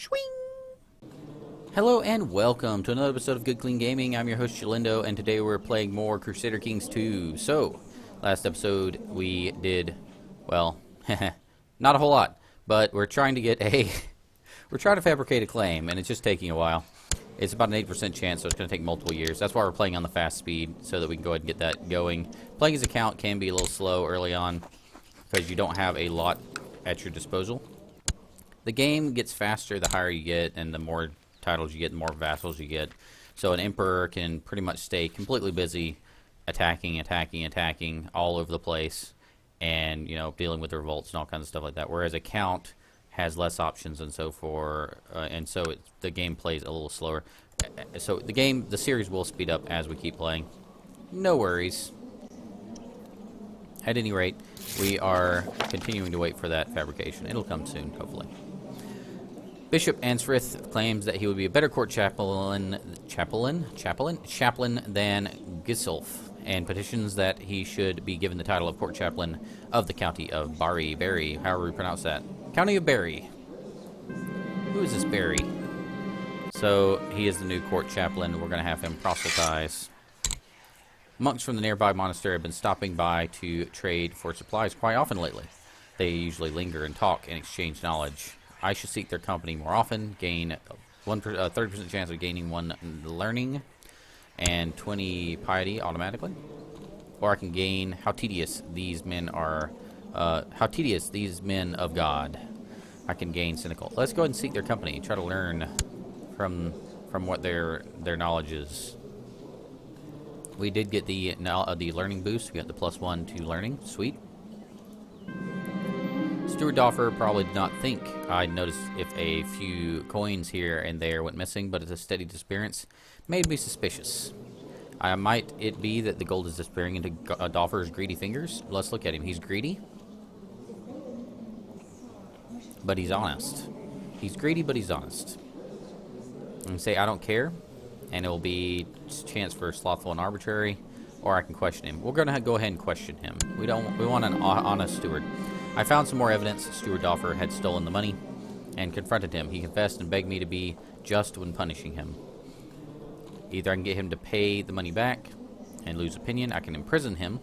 Swing! Hello and welcome to another episode of Good Clean Gaming. I'm your host Shalindo, and today we're playing more Crusader Kings 2. So, last episode we did, well, not a whole lot, but we're trying to get we're trying to fabricate a claim, and it's just taking a while. It's about an 8% chance, so it's going to take multiple years. That's why we're playing on the fast speed, so that we can go ahead and get that going. Playing his account can be a little slow early on, because you don't have a lot at your disposal. The game gets faster the higher you get, and the more titles you get, the more vassals you get. So an emperor can pretty much stay completely busy attacking all over the place, and, you know, dealing with revolts and all kinds of stuff like that. Whereas a count has less options and so forth, and so the game plays a little slower. So the series will speed up as we keep playing. No worries. At any rate, we are continuing to wait for that fabrication. It'll come soon, hopefully. Bishop Ansrith claims that he would be a better court chaplain than Gisulf, and petitions that he should be given the title of court chaplain of the county of Berry, however we pronounce that. County of Berry. Who is this Berry? So, he is the new court chaplain. We're going to have him proselytize. Monks from the nearby monastery have been stopping by to trade for supplies quite often lately. They usually linger and talk and exchange knowledge. I should seek their company more often, gain 30% chance of gaining 1 learning and 20 piety automatically. Or I can gain how tedious these men of God. I can gain cynical. Let's go ahead and seek their company. Try to learn from what their knowledge is. We did get the learning boost. We got the +1 to learning. Sweet. Steward Dauffer probably did not think I'd notice if a few coins here and there went missing, but its steady disappearance made me suspicious. Might it be that the gold is disappearing into Dauffer's greedy fingers? Let's look at him. He's greedy, but he's honest. He's greedy, but he's honest. I'm say I don't care, and it will be a chance for slothful and arbitrary, or I can question him. We're gonna go ahead and question him. We want an honest steward. I found some more evidence that Steward Dauffer had stolen the money and confronted him. He confessed and begged me to be just when punishing him. Either I can get him to pay the money back and lose opinion, I can imprison him,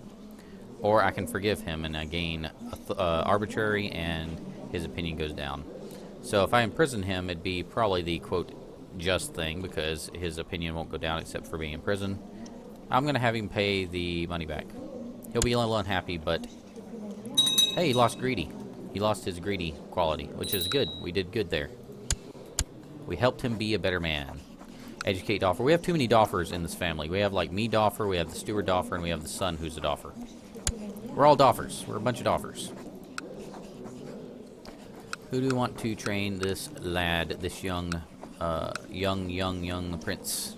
or I can forgive him and I gain arbitrary and his opinion goes down. So if I imprison him, it'd be probably the, quote, just thing, because his opinion won't go down except for being in prison. I'm going to have him pay the money back. He'll be a little unhappy, but hey, he lost greedy. He lost his greedy quality, which is good. We did good there. We helped him be a better man. Educate Dauffer. We have too many Dauffers in this family. We have like me Dauffer, we have the steward Dauffer, and we have the son who's a Dauffer. We're all Dauffers. We're a bunch of Dauffers. Who do we want to train this lad, this young prince?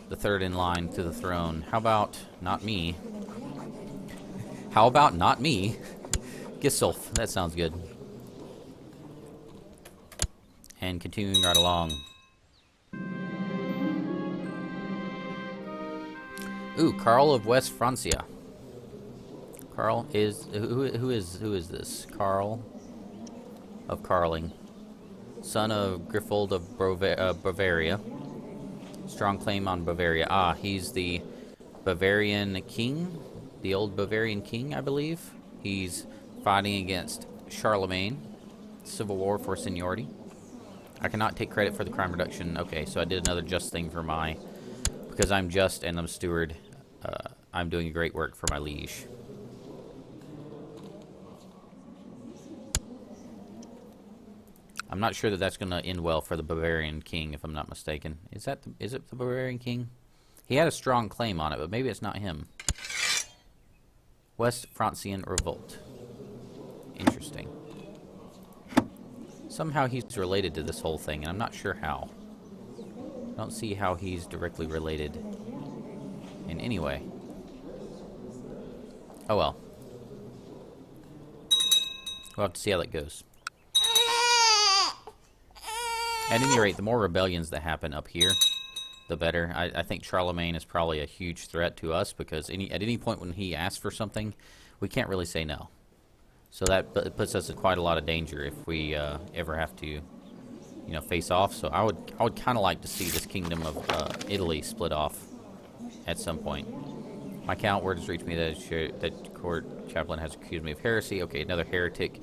The third in line to the throne. How about not me? How about not me? Gisulf, that sounds good. And continuing right along. Ooh, Carl of West Francia. Carl is who is this? Carl of Carling, son of Grifold of Bavaria. Strong claim on Bavaria. Ah, he's the Bavarian king, the old Bavarian king, I believe. He's fighting against Charlemagne, civil war for seniority. I cannot take credit for the crime reduction. Okay, so I did another just thing for because I'm just and I'm steward. I'm doing great work for my liege. I'm not sure that that's going to end well for the Bavarian king, if I'm not mistaken. Is it the Bavarian king? He had a strong claim on it, but maybe it's not him. West Francian revolt. Interesting. Somehow he's related to this whole thing, and I'm not sure how. I don't see how he's directly related in any way. Oh well. We'll have to see how that goes. At any rate, the more rebellions that happen up here, the better. I think Charlemagne is probably a huge threat to us, because at any point when he asks for something, we can't really say no. So that puts us in quite a lot of danger if we ever have to face off. So I would kind of like to see this kingdom of Italy split off at some point. My count word has reached me that court chaplain has accused me of heresy. Okay, another heretic.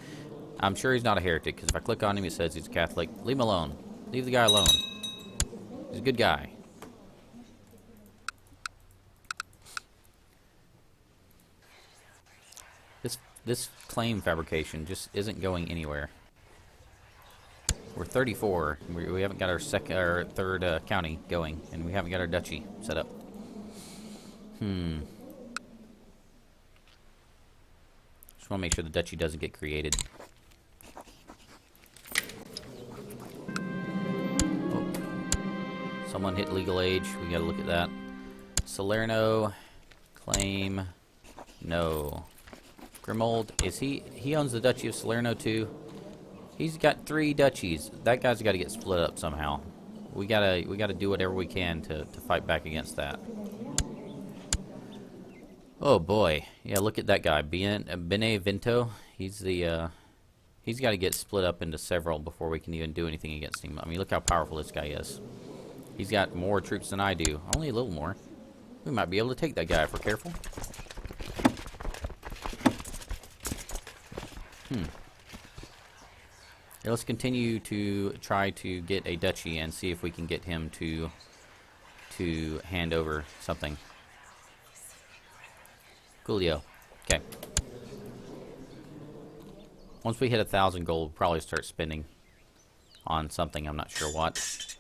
I'm sure he's not a heretic, because if I click on him, it says he's a Catholic. Leave him alone. Leave the guy alone. He's a good guy. This claim fabrication just isn't going anywhere. We're 34. We haven't got our third county going, and we haven't got our duchy set up. Just want to make sure the duchy doesn't get created. Oh. Someone hit legal age. We got to look at that. Salerno claim no. Grimold, is he owns the Duchy of Salerno too? He's got 3 duchies. That guy's got to get split up somehow. We gotta do whatever we can to fight back against that. Oh boy, yeah. Look at that guy, Benevento. He's got to get split up into several before we can even do anything against him. I mean, look how powerful this guy is. He's got more troops than I do. Only a little more. We might be able to take that guy if we're careful. Let's continue to try to get a duchy and see if we can get him to hand over something. Coolio. Okay. Once we hit 1,000 gold, we'll probably start spending on something. I'm not sure what.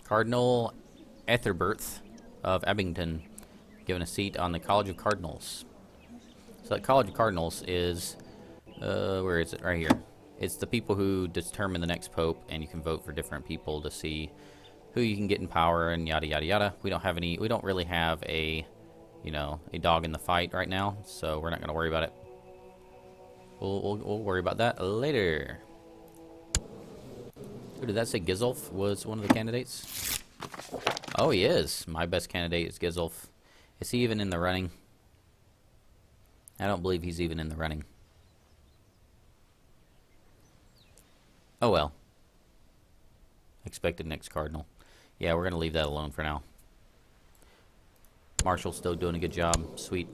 Cardinal Ethelbert of Abington given a seat on the College of Cardinals. So the College of Cardinals is, where is it? Right here. It's the people who determine the next pope, and you can vote for different people to see who you can get in power and yada yada yada. We don't really have a dog in the fight right now, so we're not going to worry about it. We'll worry about that later. Ooh, did that say Gizulf was one of the candidates? Oh, he is. My best candidate is Gizulf. Is he even in the running? I don't believe he's even in the running. Oh well. Expected next cardinal. Yeah, we're going to leave that alone for now. Marshall's still doing a good job. Sweet.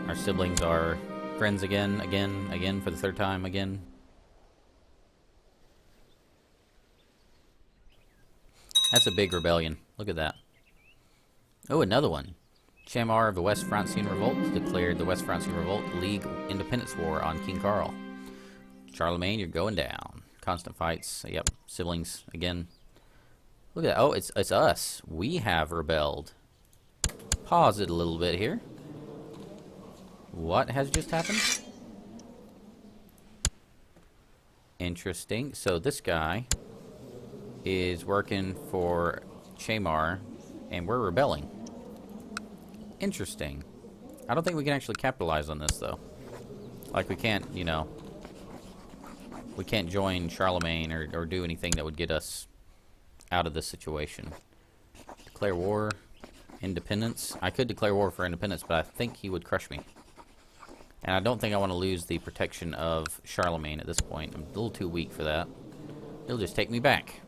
Our siblings are friends again for the 3rd time again. That's a big rebellion. Look at that. Oh, another one. Chamar of the West Francian Revolt declared the West Francian Revolt League Independence War on King Carl. Charlemagne, you're going down. Constant fights. Yep, siblings again. Look at that. Oh, it's us. We have rebelled. Pause it a little bit here. What has just happened? Interesting. So this guy is working for Chamar, and we're rebelling. Interesting. I don't think we can actually capitalize on this, though. Like, we can't, we can't join Charlemagne or do anything that would get us out of this situation. Declare war. Independence. I could declare war for independence, but I think he would crush me. And I don't think I want to lose the protection of Charlemagne at this point. I'm a little too weak for that. He'll just take me back.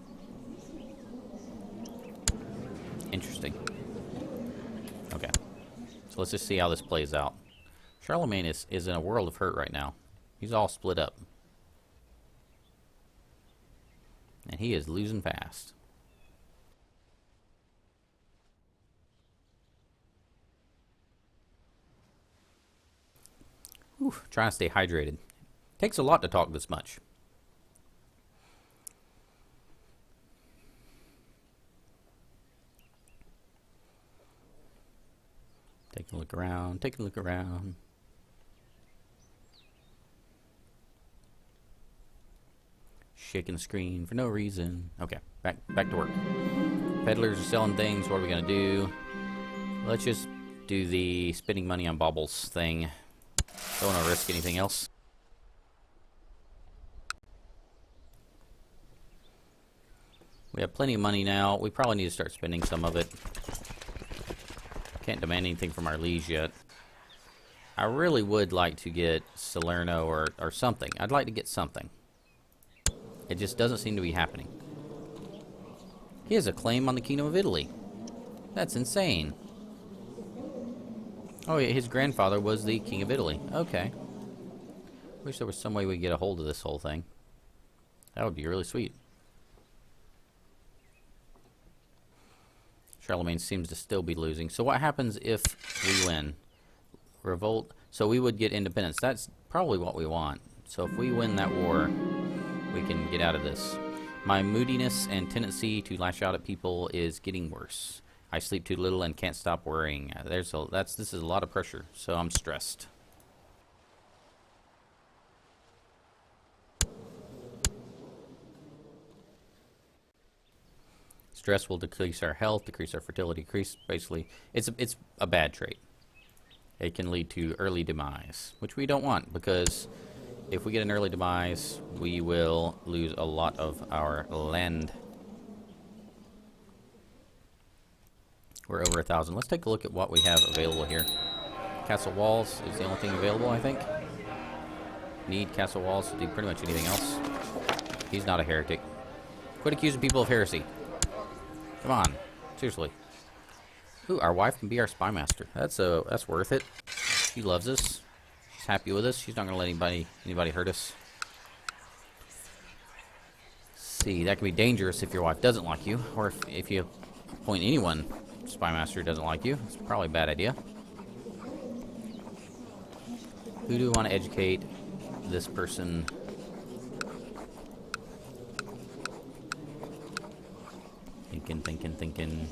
Interesting. Okay. So let's just see how this plays out. Charlemagne is in a world of hurt right now. He's all split up. And he is losing fast. Whew, trying to stay hydrated. Takes a lot to talk this much. Taking a look around, taking a look around. Shaking the screen for no reason. Okay, back to work. Peddlers are selling things. What are we gonna do? Let's just do the spending money on baubles thing. Don't want to risk anything else. We have plenty of money now. We probably need to start spending some of it. can't demand anything from our liege yet. I really would like to get Salerno or something. I'd like to get something. It just doesn't seem to be happening. He has a claim on the Kingdom of Italy. That's insane. Oh, yeah, his grandfather was the King of Italy. Okay. Wish there was some way we could get a hold of this whole thing. That would be really sweet. Charlemagne seems to still be losing. So what happens if we win? Revolt. So we would get independence. That's probably what we want. So if we win that war, we can get out of this. My moodiness and tendency to lash out at people is getting worse. I sleep too little and can't stop worrying. This is a lot of pressure, so I'm stressed. Stress will decrease our health, decrease our fertility, basically, it's a bad trait. It can lead to early demise, which we don't want, because if we get an early demise, we will lose a lot of our land. We're over 1,000. Let's take a look at what we have available here. Castle walls is the only thing available, I think. Need castle walls to do pretty much anything else. He's not a heretic. Quit accusing people of heresy. Come on, seriously. Ooh, our wife can be our spy master. That's worth it. She loves us. She's happy with us. She's not gonna let anybody hurt us. See, that can be dangerous if your wife doesn't like you, or if you appoint anyone spy master who doesn't like you. It's probably a bad idea. Who do we want to educate? This person. Thinking.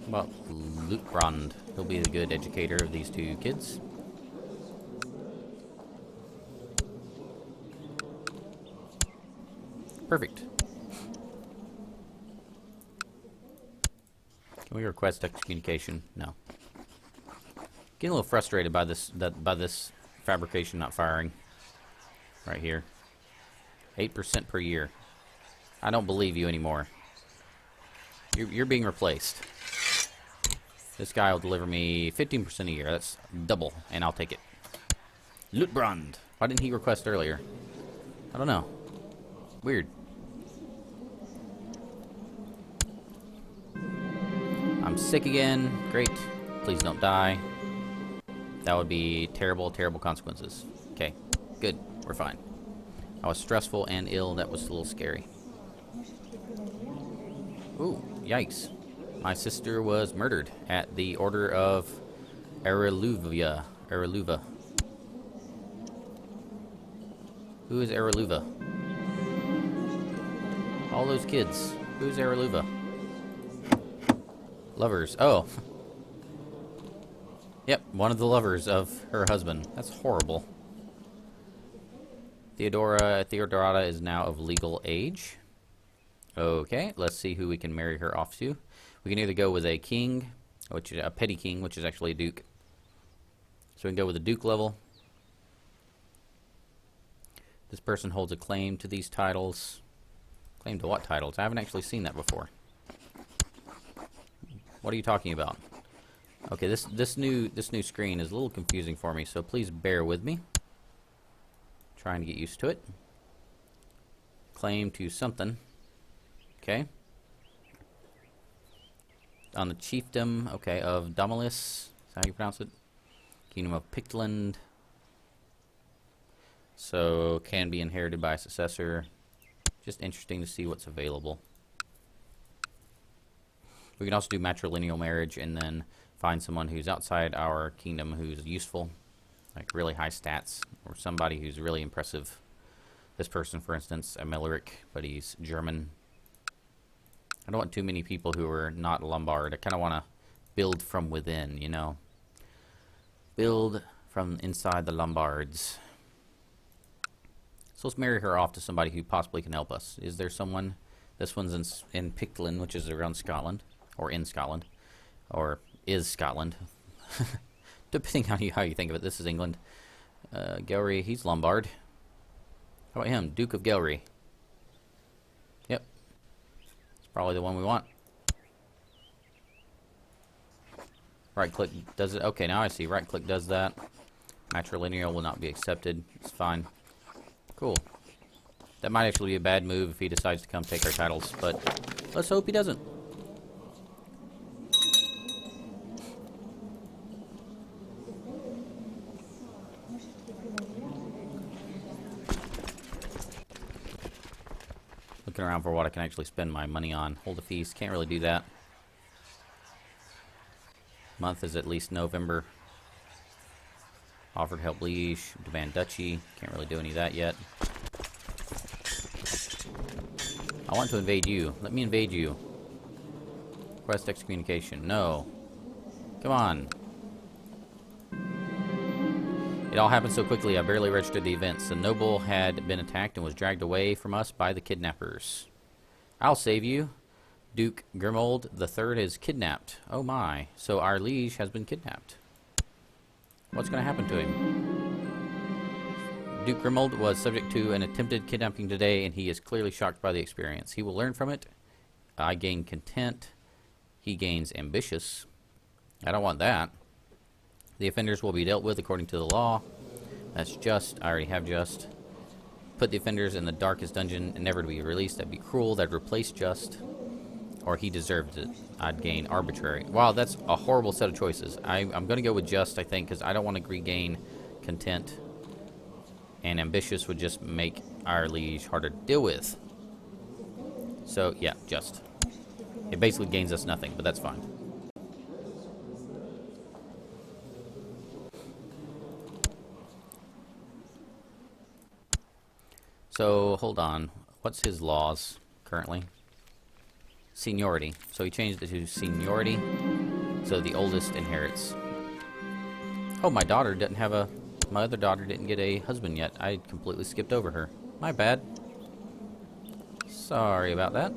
Well, Lutbrand. He'll be the good educator of these two kids. Perfect. Can we request excommunication? No. Getting a little frustrated by this fabrication not firing. Right here. 8% per year. I don't believe you anymore. You're being replaced. This guy will deliver me 15% a year. That's double, and I'll take it. Lutbrand. Why didn't he request earlier? I don't know. Weird. I'm sick again. Great. Please don't die. That would be terrible, terrible consequences. Okay. Good. We're fine. I was stressful and ill. That was a little scary. Ooh, yikes. My sister was murdered at the order of Areluva. Who is Areluva? All those kids. Who's Areluva? Lovers. Oh. Yep, one of the lovers of her husband. That's horrible. Theodorata is now of legal age. Okay, let's see who we can marry her off to. We can either go with a king, which is a petty king, which is actually a duke. So we can go with a duke level. This person holds a claim to these titles. Claim to what titles? I haven't actually seen that before. What are you talking about? Okay, this new screen is a little confusing for me, so please bear with me. Trying to get used to it. Claim to something. Okay. On the chiefdom, okay, of Domilis. Is that how you pronounce it? Kingdom of Pictland. So, can be inherited by a successor. Just interesting to see what's available. We can also do matrilineal marriage and then find someone who's outside our kingdom who's useful. Like really high stats. Or somebody who's really impressive. This person, for instance, Amalric, but he's German. I don't want too many people who are not Lombard. I kind of want to build from within, you know. Build from inside the Lombards. So let's marry her off to somebody who possibly can help us. Is there someone? This one's in Pictland, which is around Scotland. Or in Scotland. Or is Scotland. Depending on how you think of it. This is England. Gelry, he's Lombard. How about him? Duke of Gelry. Yep. It's probably the one we want. Right click does it. Okay, now I see. Right click does that. Matrilineal will not be accepted. It's fine. Cool. That might actually be a bad move if he decides to come take our titles, but let's hope he doesn't. Looking around for what I can actually spend my money on. Hold a feast. Can't really do that. Month is at least November. Offered help liege. Demand duchy. Can't really do any of that yet. I want to invade you. Let me invade you. Request excommunication. No. Come on. It all happened so quickly, I barely registered the events. The noble had been attacked and was dragged away from us by the kidnappers. I'll save you. Duke Grimold III is kidnapped. Oh my. So our liege has been kidnapped. What's going to happen to him? Duke Grimold was subject to an attempted kidnapping today, and he is clearly shocked by the experience. He will learn from it. I gain content. He gains ambitious. I don't want that. The offenders will be dealt with according to the law. That's just. I already have just. Put the offenders in the darkest dungeon and never to be released. That'd be cruel. That'd replace just. Or he deserved it. I'd gain arbitrary. Wow, that's a horrible set of choices. I'm going to go with just, I think, because I don't want to regain content. And ambitious would just make our liege harder to deal with. So, yeah, just. It basically gains us nothing, but that's fine. So, hold on. What's his laws currently? Seniority. So he changed it to seniority. So the oldest inherits. Oh, my daughter didn't have a... My other daughter didn't get a husband yet. I completely skipped over her. My bad. Sorry about that.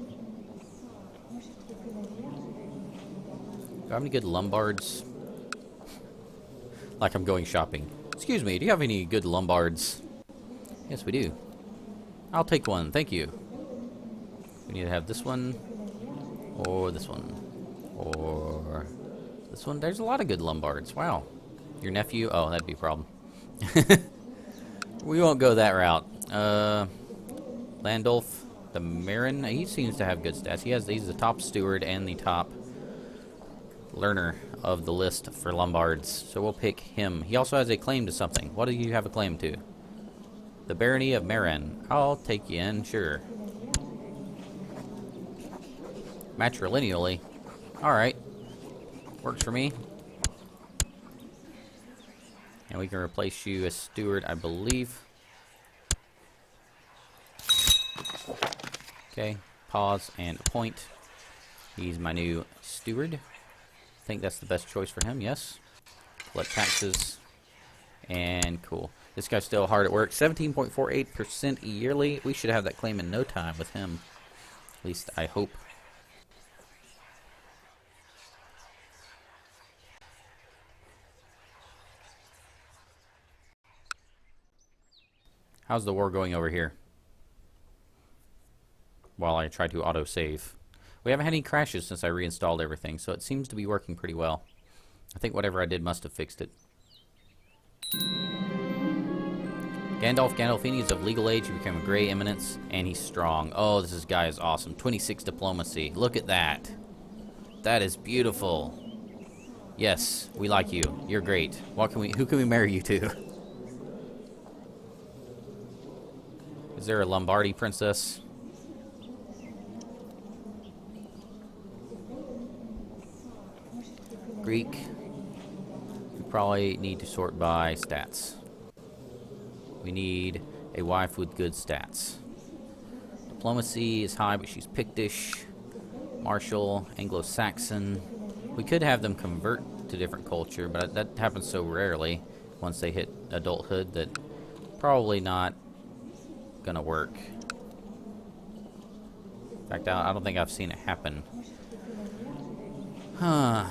Do I have any good Lombards? Like I'm going shopping. Excuse me, do you have any good Lombards? Yes, we do. I'll take one, thank you. We need to have this one, or this one, or this one. There's a lot of good Lombards. Wow. Your nephew? Oh, that'd be a problem. We won't go that route. Landulf, the Marin, he seems to have good stats. He's the top steward and the top learner of the list for Lombards. So we'll pick him. He also has a claim to something. What do you have a claim to? The Barony of Marin. I'll take you in, sure. Matrilineally. Alright. Works for me. And we can replace you as steward, I believe. Okay. Pause and appoint. He's my new steward. I think that's the best choice for him, yes. Collect taxes. And cool. This guy's still hard at work. 17.48% yearly. We should have that claim in no time with him. At least I hope. How's the war going over here? While I try to auto-save. We haven't had any crashes since I reinstalled everything, so it seems to be working pretty well. I think whatever I did must have fixed it. Gandalf Gandolfini is of legal age. He became a gray eminence, and he's strong. Oh, this guy is awesome. 26 diplomacy. Look at that. That is beautiful. Yes, we like you. You're great. Who can we marry you to? Is there a Lombardy princess? Greek. We probably need to sort by stats. We need a wife with good stats. Diplomacy is high, but she's Pictish. Martial, Anglo-Saxon. We could have them convert to different culture, but that happens so rarely once they hit adulthood that probably not gonna work. In fact, I don't think I've seen it happen. Huh.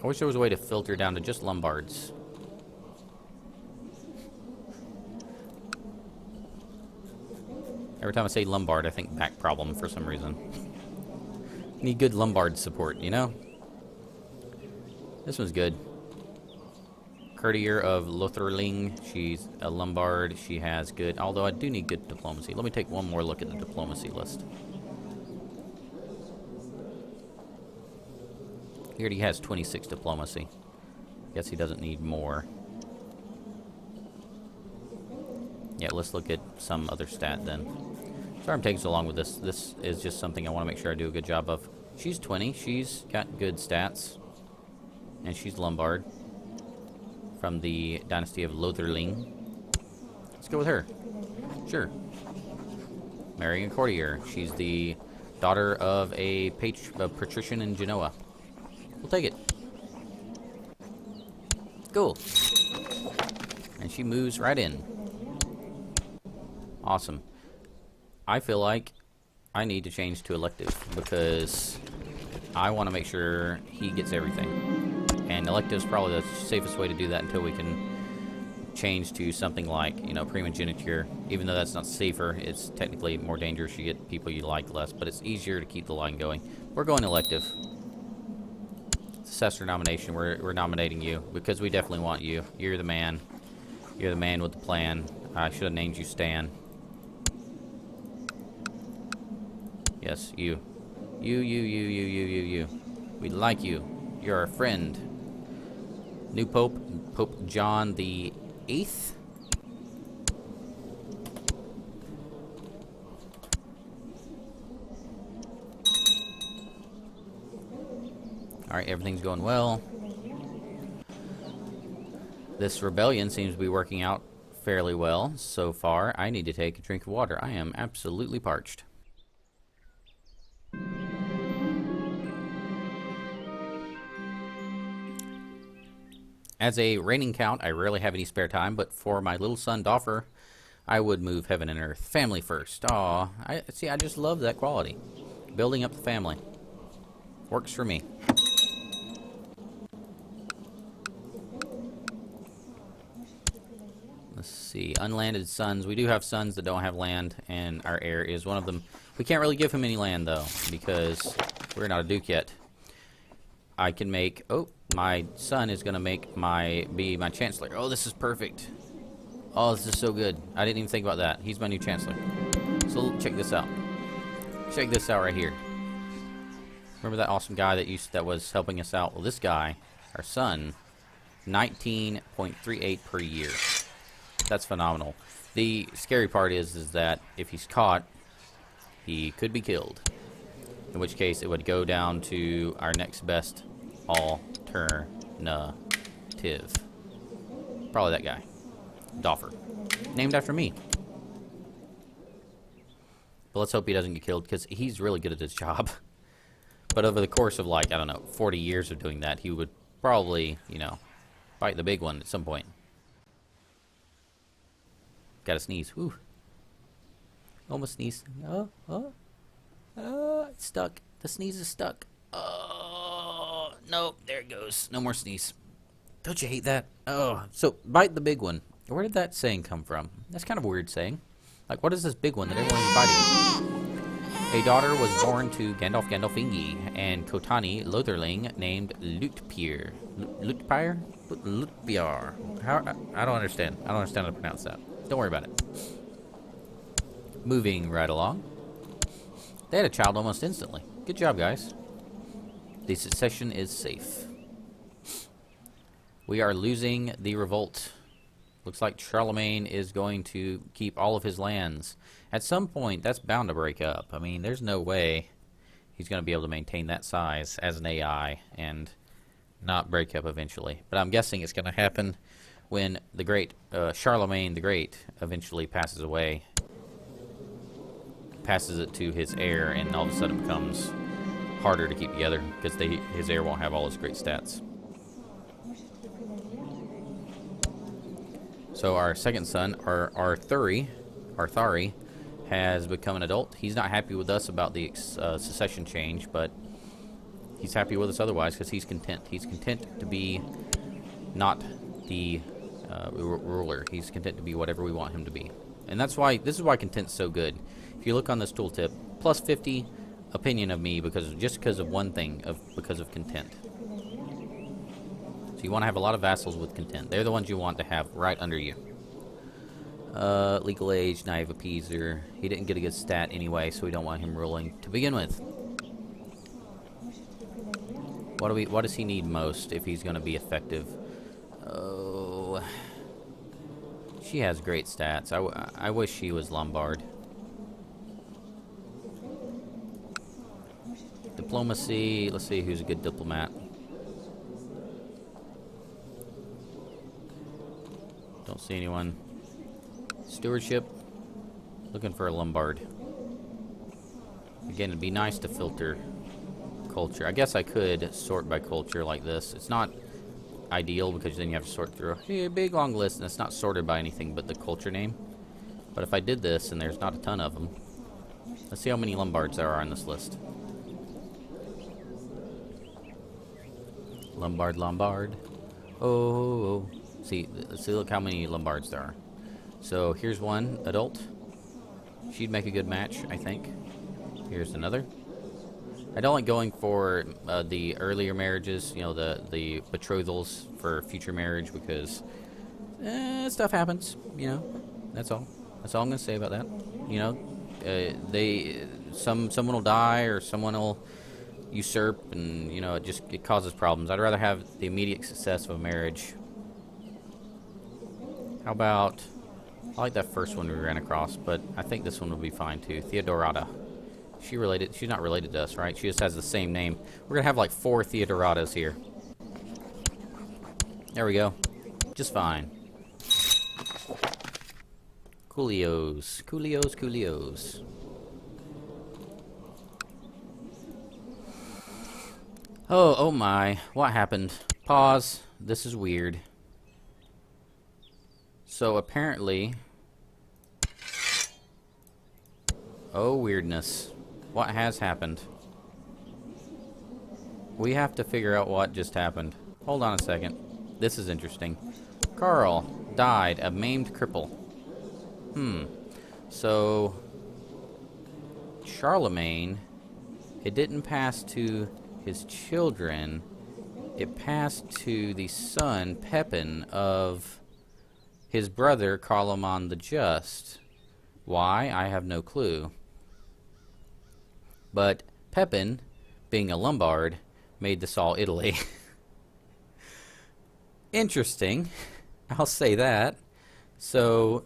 I wish there was a way to filter down to just Lombards. Every time I say Lombard, I think back problem for some reason. Need good Lombard support, you know? This one's good. Courtier of Lotharling. She's a Lombard. She has good, although I do need good diplomacy. Let me take one more look at the diplomacy list. He already has 26 diplomacy. Guess he doesn't need more. Yeah, let's look at some other stat then. Sorry I'm taking so long with this. This is just something I want to make sure I do a good job of. She's 20. She's got good stats. And she's Lombard. From the Dynasty of Lotharling. Let's go with her. Sure. Marrying a courtier. She's the daughter of a patrician in Genoa. We'll take it. Cool. And she moves right in. Awesome. I feel like I need to change to elective because I want to make sure he gets everything. And elective is probably the safest way to do that until we can change to something like, you know, primogeniture. Even though that's not safer, it's technically more dangerous. You get people you like less, but it's easier to keep the line going. We're going elective. Successor nomination. We're nominating you because we definitely want you. You're the man. You're the man with the plan. I should have named you Stan. Yes, you. You. We like you. You're our friend. New Pope, Pope John the 8th. Alright, everything's going well. This rebellion seems to be working out fairly well so far. I need to take a drink of water. I am absolutely parched. As a reigning count, I rarely have any spare time, but for my little son, Dauffer, I would move heaven and earth. Family first. Aw, I just love that quality. Building up the family. Works for me. Let's see. Unlanded sons. We do have sons that don't have land, and our heir is one of them. We can't really give him any land, though, because we're not a duke yet. I can make... Oh, my son is going to be my chancellor. Oh, this is perfect. Oh, this is so good. I didn't even think about that. He's my new chancellor. So check this out. Check this out right here. Remember that awesome guy that was helping us out? Well, this guy, our son, 19.38 per year. That's phenomenal. The scary part is that if he's caught, he could be killed. In which case, it would go down to our next best alternative. Probably that guy. Dauffer. Named after me. But let's hope he doesn't get killed, because he's really good at his job. But over the course of, like, I don't know, 40 years of doing that, he would probably, you know, bite the big one at some point. Gotta sneeze. Whew. Almost sneezed. It's stuck. The sneeze is stuck. Oh, no, there it goes. No more sneeze. Don't you hate that? Oh, so bite the big one. Where did that saying come from? That's kind of a weird saying. Like, what is this big one that everyone's biting? A daughter was born to Gandalf Gandalfingi and Kotani Lotharling named Lutpir. Lutpir? Lutpir. I don't understand. I don't understand how to pronounce that. Don't worry about it. Moving right along. They had a child almost instantly. Good job, guys. The succession is safe. We are losing the revolt. Looks like Charlemagne is going to keep all of his lands. At some point, that's bound to break up. I mean, there's no way he's going to be able to maintain that size as an AI and not break up eventually. But I'm guessing it's going to happen when the great Charlemagne the Great eventually passes away. Passes it to his heir, and all of a sudden it becomes harder to keep together because his heir won't have all his great stats. So our second son, Arthari, has become an adult. He's not happy with us about the succession change, but he's happy with us otherwise because he's content. He's content to be not the ruler. He's content to be whatever we want him to be. And this is why content's so good. If you look on this tooltip, plus 50 opinion of me because of one thing, because of content. So you want to have a lot of vassals with content. They're the ones you want to have right under you. Legal age, naive appeaser. He didn't get a good stat anyway, so we don't want him ruling to begin with. What does he need most if he's going to be effective? Oh, she has great stats. I wish she was Lombard. Diplomacy. Let's see who's a good diplomat. Don't see anyone. Stewardship. Looking for a Lombard. Again, it'd be nice to filter culture. I guess I could sort by culture like this. It's not ideal because then you have to sort through a big long list and it's not sorted by anything but the culture name. But if I did this and there's not a ton of them, let's see how many Lombards there are on this list. Lombard. Oh. See, look how many Lombards there are. So here's one adult. She'd make a good match, I think. Here's another. I don't like going for the earlier marriages, you know, the betrothals for future marriage because stuff happens, you know. That's all. That's all I'm gonna say about that. You know, someone will die or someone will usurp, and you know it causes problems. I'd rather have the immediate success of a marriage. How about, I like that first one we ran across, but I think this one will be fine too. Theodorata. She related? She's not related to us, right? She just has the same name. We're gonna have like 4 Theodoratas here. There we go. Just fine. Coolios. Oh my. What happened? Pause. This is weird. So apparently... Oh, weirdness. What has happened? We have to figure out what just happened. Hold on a second. This is interesting. Carl died a maimed cripple. So... Charlemagne... It didn't pass to his children. It passed to the son, Pepin, of his brother, Carloman the Just. Why? I have no clue. But Pepin, being a Lombard, made this all Italy. Interesting. I'll say that. So,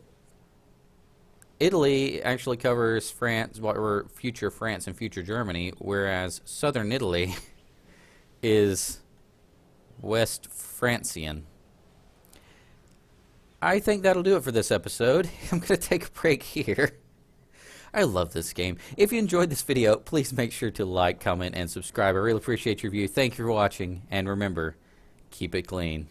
Italy actually covers France, what were future France and future Germany, whereas southern Italy is West Francian. I think that'll do it for this episode. I'm going to take a break here. I love this game. If you enjoyed this video, please make sure to like, comment, and subscribe. I really appreciate your view. Thank you for watching, and remember, keep it clean.